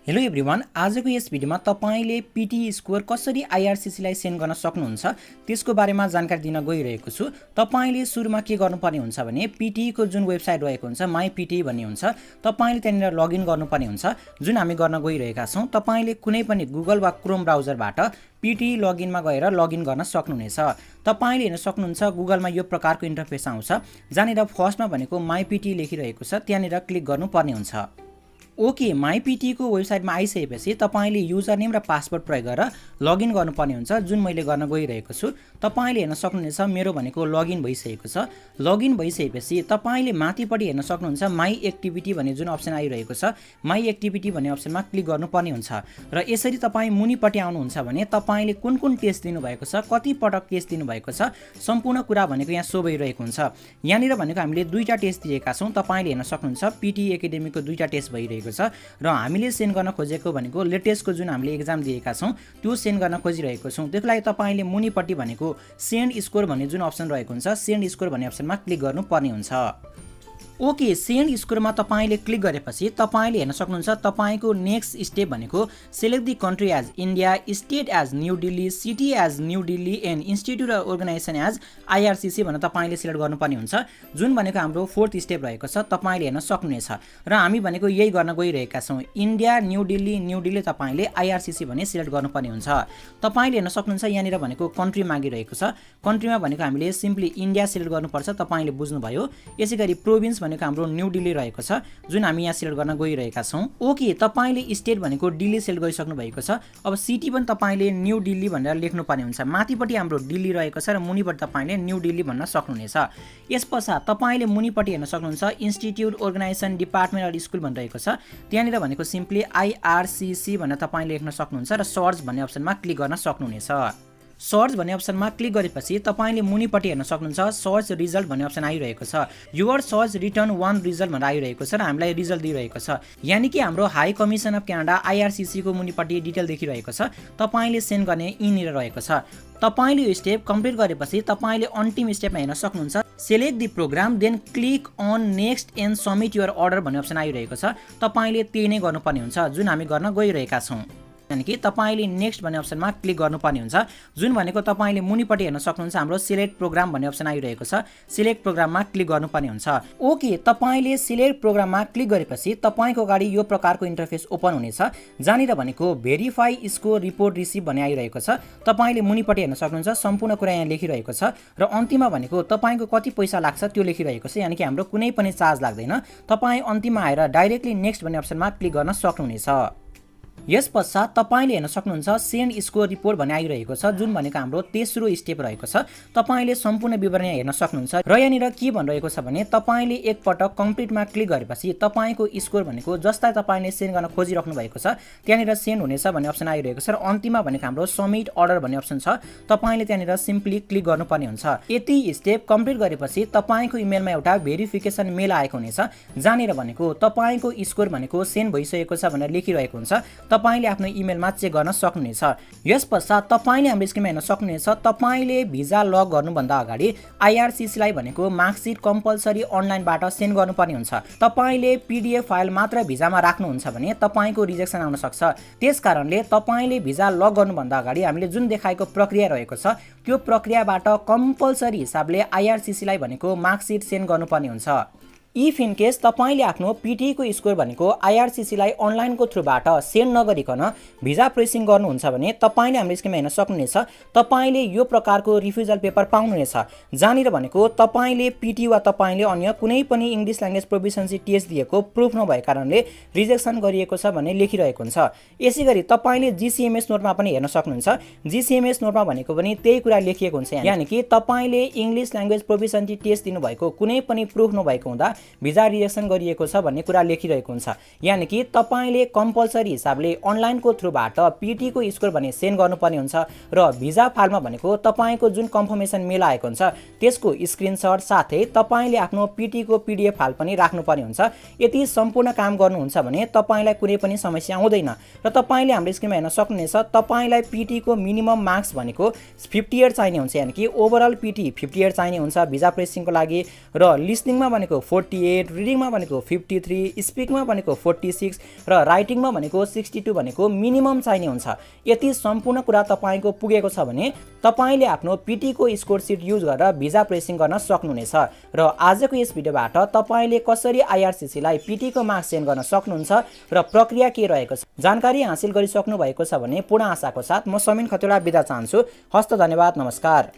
Hello everyone, आजको यस भिडियोमा तपाईले PTE स्कोर कसरी IRCC लाई सेन्ड गर्न सक्नुहुन्छ त्यसको बारेमा जानकारी दिन गइरहेको छु। तपाईले सुरुमा के गर्नुपर्ने हुन्छ भने PTE को जुन वेबसाइट रहेको हुन्छ माई PTE भन्ने हुन्छ, तपाईले त्यहाँनिर लगइन गर्नुपर्ने हुन्छ, जुन हामी गर्न गइरहेका छौं। तपाईले कुनै पनि गुगल वा क्रोम ब्राउजरबाट PTE लगइनमा गएर लगइन गर्न सक्नुहुनेछ। तपाईले हेर्न सक्नुहुन्छ गुगलमा यो प्रकारको इन्टरफेस आउँछ, जहाँनिर फर्स्टमा भनेको माई PTE लेखिरहेको छ, त्यहाँनिर क्लिक गर्नुपर्ने हुन्छ। ओके, माई PTE को वेबसाइटमा आइसकेपछि तपाईले युजर नेम र पासवर्ड प्रयोग गरेर लगइन गर्नुपर्ने हुन्छ, जुन मैले गर्न गइरहेको छु। तपाईले हेर्न सक्नुहुनेछ मेरो भनेको लगइन भइसकेको छ। लगइन भइसकेपछि तपाईले माथिपट्टि हेर्न सक्नुहुन्छ माई एक्टिभिटी भन्ने जुन अप्सन आइरहेको छ, माई एक्टिभिटी भन्ने अप्सनमा क्लिक गर्नुपर्ने हुन्छ। र यसरी तपाई मुनिपट्टि आउनुहुन्छ भने तपाईले कुन कुन टेस्ट दिनुभएको छ, कति पटक टेस्ट दिनुभएको छ, सम्पूर्ण कुरा भनेको यहाँ सो भइरहेको हुन्छ। यहाँनिर भनेको हामीले दुईटा टेस्ट दिएका छौं। तपाईले हेर्न सक्नुहुन्छ PTE एकाडेमीको दुईटा टेस्ट भइरहेको छ र हामीले सेन्ड गर्न खोजेको भनेको लेटेस्टको जुन हामीले एक्जाम दिएका छौं त्यो सेन्ड गर्न खोजिरहेको छौं। त्यसको लागि तपाईले मुनिपट्टि भनेको सेन्ड स्कोर भन्ने जुन अप्सन रहेको हुन्छ, सेन्ड स्कोर भन्ने अप्सनमा क्लिक गर्नुपर्ने हुन्छ। ओके, सेन्ड स्कोरमा तपाईले क्लिक गरेपछि तपाईले हेर्न सक्नुहुन्छ तपाईको नेक्स्ट स्टेप भनेको select the country as India, state as New Delhi, city as New Delhi and institute र अर्गनाइजेसन एज IRCC भनेर तपाईले सिलेक्ट गर्नुपर्ने हुन्छ, जुन भनेको हाम्रो फोर्थ स्टेप रहेको छ। तपाईले हेर्न सक्नुहुनेछ र हामी भनेको यही गर्न गइरहेका छौं। इन्डिया न्यू दिल्ली तपाईले IRCC भने सिलेक्ट गर्नुपर्ने हुन्छ। तपाईले हेर्न सक्नुहुन्छ यहाँनिर भनेको कन्ट्री मागिरहेको छ। कन्ट्रीमा भनेको हामीले सिम्पली इन्डिया सिलेक्ट गर्नुपर्छ, तपाईले बुझ्नुभयो। यसैगरी प्रोभिन्स भनेको हाम्रो न्यू दिल्ली रहेको छ, जुन हामी यहाँ सिलेक्ट गर्न गइरहेका छौं। ओके, तपाईले स्टेट भनेको दिल्ली सिलेक्ट गरिसक्नु भएको छ। अब सिटी पनि तपाईले न्यू दिल्ली भनेर लेख्नु पर्ने हुन्छ। माथिपट्टि हाम्रो दिल्ली रहेको छ र मुनिपट्टि तपाईले न्यू दिल्ली भन्न सक्नुहुनेछ। यसपश्चात तपाईले मुनिपट्टि हेर्न सक्नुहुन्छ इन्स्टिट्युट, अर्गनाइजेसन, डिपार्टमेन्ट र स्कुल भनिरहेको छ। त्यहाँनिर भनेको सिम्पली IRCC भनेर तपाईले लेख्न सक्नुहुन्छ र सर्च भन्ने अप्सनमा क्लिक गर्न सक्नुहुनेछ। सर्च भन्ने अप्सनमा क्लिक गरेपछि तपाईले मुनिपट्टि हेर्न सक्नुहुन्छ सर्च रिजल्ट भन्ने अप्सन आइरहेको छ। युवर सर्च रिटर्न 1 रिजल्ट भनेर आइरहेको छ र हामीलाई रिजल्ट दिइरहेको छ। यानी कि हाम्रो high commission of Canada IRCC को मुनिपट्टि डिटेल देखिरहेको छ। तपाईले सेन्ड गर्ने यिनीहरु रहेको छ। तपाईले यो स्टेप कम्प्लिट गरेपछि तपाईले अन्तिम स्टेपमा हेर्न सक्नुहुन्छ select the program then click on next and submit your order भन्ने अप्सन आइरहेको छ। तपाईले त्यही नै गर्नुपर्ने हुन्छ, जुन हामी गर्न गइरहेका छौं। यानी कि तपाईले नेक्स्ट भन्ने अप्सनमा क्लिक गर्नुपर्ने हुन्छ, जुन भनेको तपाईले मुनिपट्टि हेर्न सक्नुहुन्छ हाम्रो सिलेक्ट प्रोग्राम भन्ने अप्सन आइरहेको छ। सिलेक्ट प्रोग्राममा क्लिक गर्नुपर्ने हुन्छ। ओके, तपाईले सिलेक्ट प्रोग्राममा क्लिक गरेपछि तपाईको अगाडि यो प्रकारको इन्टरफेस ओपन हुनेछ, जहाँनिर भनेको भेरिफाई स्कोर रिपोर्ट रिसिभ भन्ने आइरहेको छ। तपाईले मुनिपट्टि हेर्न सक्नुहुन्छ सम्पूर्ण कुरा यहाँ लेखिरहेको छ र अन्तिममा भनेको तपाईको कति पैसा लाग्छ त्यो लेखिरहेको छ। यानी कि हाम्रो कुनै पनि चार्ज लाग्दैन। तपाई अन्तिममा आएर डाइरेक्टली नेक्स्ट भन्ने अप्सनमा क्लिक गर्न सक्नुहुनेछ। यसपश्चात तपाईले हेर्न सक्नुहुन्छ सेन्ड स्कोर रिपोर्ट भन्ने आइरहेको छ, जुन भनेको हाम्रो तेस्रो स्टेप रहेको छ। तपाईले सम्पूर्ण विवरण हेर्न सक्नुहुन्छ र यहाँनिर के भनिरहेको छ भने तपाईले एकपटक कम्प्लिटमा क्लिक गरेपछि तपाईको स्कोर भनेको जसलाई तपाईले सेन्ड गर्न खोजिराख्नु भएको छ त्यहाँनिर सेन्ड हुनेछ भन्ने अप्सन आइरहेको छ र अन्तिममा भनेको हाम्रो सबमिट अर्डर भन्ने अप्सन छ। तपाईले त्यहाँनिर सिम्पली क्लिक गर्नुपर्ने हुन्छ। यति स्टेप कम्प्लिट गरेपछि तपाईको इमेलमा एउटा भेरिफिकेसन मेल आएको हुनेछ, जहाँनिर भनेको तपाईको स्कोर भनेको सेन्ड भइसकेको छ भनेर लेखिरहेको हुन्छ। तपाईले आफ्नो इमेलमा चेक गर्न सक्नुहुनेछ। यसपश्चात तपाईले हाम्रो स्क्रिनमा हेर्न सक्नुहुनेछ तपाईले भिजा लग गर्नुभन्दा अगाडि IRCC लाई भनेको मार्कसिट कम्पलसरी अनलाइनबाट सेन्ड गर्नुपर्ने हुन्छ। तपाईले PDF फाइल मात्र भिजामा राख्नुहुन्छ भने तपाईको रिजेक्सन आउन सक्छ। त्यसकारणले तपाईले भिजा लग गर्नुभन्दा अगाडि हामीले जुन देखाएको प्रक्रिया रहेको छ त्यो प्रक्रियाबाट कम्पलसरी हिसाबले IRCC लाई भनेको मार्कसिट सेन्ड गर्नुपर्ने हुन्छ। इफ इन केस तपाईले आफ्नो PTE को स्कोर भनेको IRCC लाई अनलाइनको थ्रुबाट सेन्ड नगरिकन भिजा प्रोसेसिङ गर्नुहुन्छ भने तपाईले हाम्रो स्क्रिनमा हेर्न सक्नुहुनेछ तपाईले यो प्रकारको रिफ्युजल पेपर पाउनुहुनेछ, जहाँनिर भनेको तपाईले PTE वा तपाईले अन्य कुनै पनि इङ्ग्लिश ल्याङ्ग्वेज प्रोफिसिएन्सी टेस्ट दिएको प्रुफ नभएको कारणले रिजेक्सन गरिएको छ भन्ने लेखिरहेको हुन्छ। यसैगरी तपाईले GCMS नोटमा पनि हेर्न सक्नुहुन्छ। GCMS नोटमा भनेको पनि त्यही कुरा लेखिएको हुन्छ। यानी कि तपाईले इङ्ग्लिश ल्याङ्ग्वेज प्रोफिसिएन्सी टेस्ट दिनुभएको कुनै पनि प्रुफ नभएको हुँदा भिजा रिजेक्सन गरिएको छ भन्ने कुरा लेखिरहेको हुन्छ। यानी कि तपाईले कम्पलसरी हिसाबले अनलाइनको थ्रुबाट PTE को स्कोर भने सेन्ड गर्नुपर्ने हुन्छ र भिजा फाइलमा भनेको तपाईको जुन कन्फर्मेसन मेल आएको हुन्छ त्यसको स्क्रिनशट साथै तपाईले आफ्नो PTE को PDF फाइल पनि राख्नुपर्ने हुन्छ। यति सम्पूर्ण काम गर्नुहुन्छ भने तपाईलाई कुनै पनि समस्या आउँदैन र तपाईले हाम्रो स्क्रिनमा हेर्न सक्नुहुनेछ तपाईलाई PTE को मिनिमम मार्क्स भनेको 58 चाहिने हुन्छ। यानी कि ओभरअल PTE 58 चाहिने हुन्छ भिजा प्रोसेसिङको लागि र लिसनिङमा भनेको 40 48, रिडिङमा भनेको 53, स्पिकमा भनेको 46 र राइटिङमा भनेको 62 भनेको मिनिमम चाहिने हुन्छ। यति सम्पूर्ण कुरा तपाईको पुगेको छ भने तपाईले आफ्नो पिटी को स्कोर सिट युज गरेर भिजा प्रेसिङ गर्न सक्नुहुनेछ। र आजको यस भिडियोबाट तपाईले कसरी आईआरसीसी लाई पिटी को मार्क्स सेन्ड गर्न सक्नुहुन्छ र प्रक्रिया के रहेको छ जानकारी हासिल गरिसक्नु भएको छ भने पूर्ण आशाको साथ म समिन खतिवडा बिदा चाहन्छु। हस्त धन्यवाद, नमस्कार।